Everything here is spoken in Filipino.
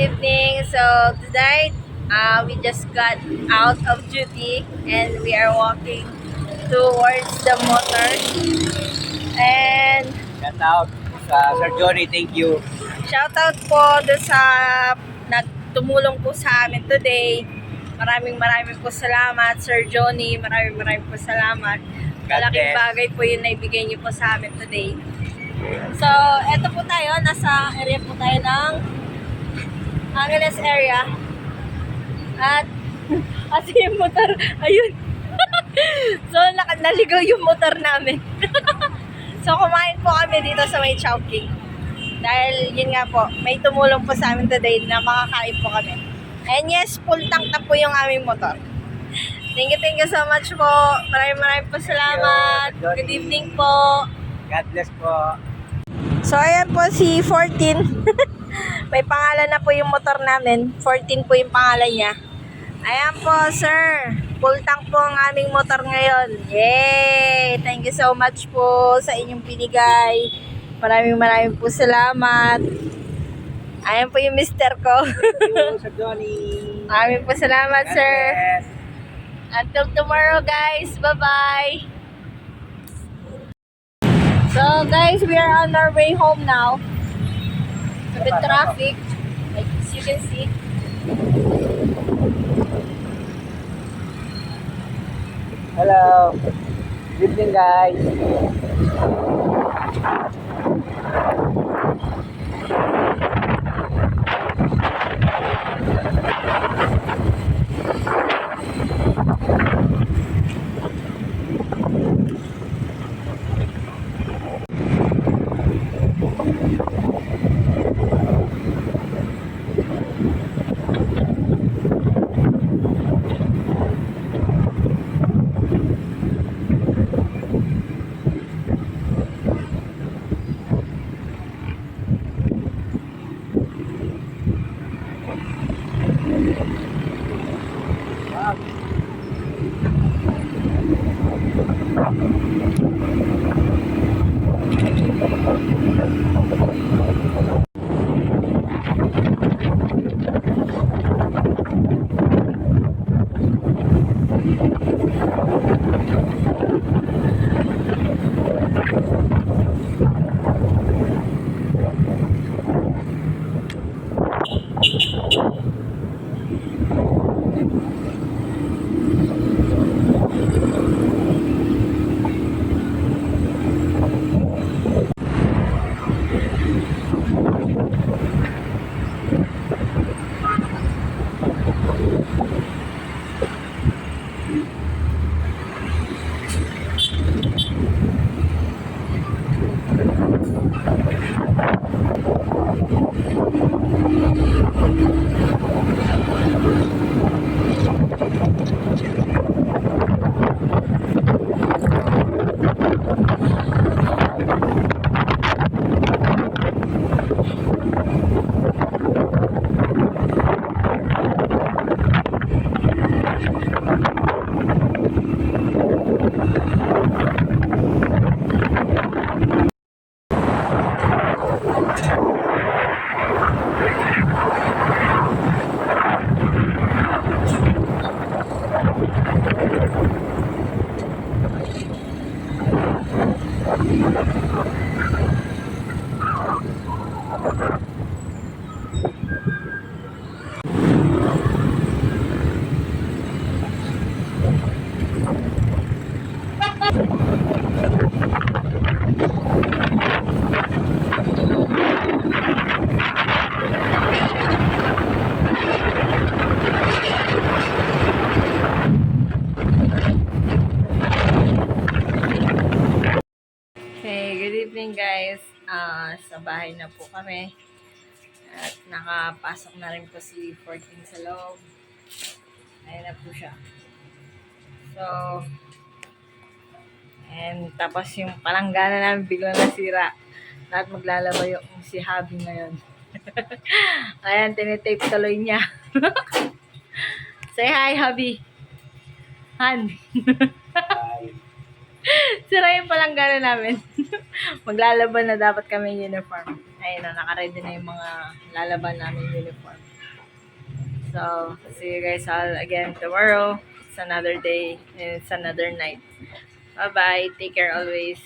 evening. So tonight, we just got out of duty and we are walking towards the motor. And Shout out sa Sir Johnny, thank you. shout out po doon sa nagtumulong po sa amin today. Maraming po salamat, Sir Johnny. Maraming po salamat. Malaking bagay po yun na ibigay niyo po sa amin today. So, eto po tayo. Nasa area po tayo ng Angeles area. At, kasi yung motor, ayun. So, naligaw yung motor namin. So, kumain po kami dito sa may Chowking. Dahil, yun nga po, may tumulong po sa amin today na makakain po kami. And yes, full tank na po yung aming motor. Thank you so much po. Maraming po salamat. Good evening po. God bless po. So, ayan po si 14. May pangalan na po yung motor namin. 14 po yung pangalan niya. Ayan po, sir. Full tank po ang aming motor ngayon. Yay! Thank you so much po sa inyong binigay. Maraming po salamat. Ayan po yung mister ko. Thank you, Sir Johnny. Maraming po salamat, God sir. bless. Until tomorrow, guys. Bye-bye. So, guys, we are on our way home now. A bit traffic, like as you can see. Hello. Good evening, guys. Evening guys, sa bahay na po kami at nakapasok na rin po si 14 sa loob. Ayan na po siya. So, and tapos yung palanggana namin biglang nasira. Lahat maglalaba yung si Habi ngayon. Ayan, tinitape tuloy niya. Say hi, Habi. Han. Sira yung palanggana namin. Maglalaban na dapat kami uniform. Ayun na, nakaready na yung mga lalaban namin uniform. So, see you guys all again tomorrow. It's another day and it's another night. Bye-bye. Take care always.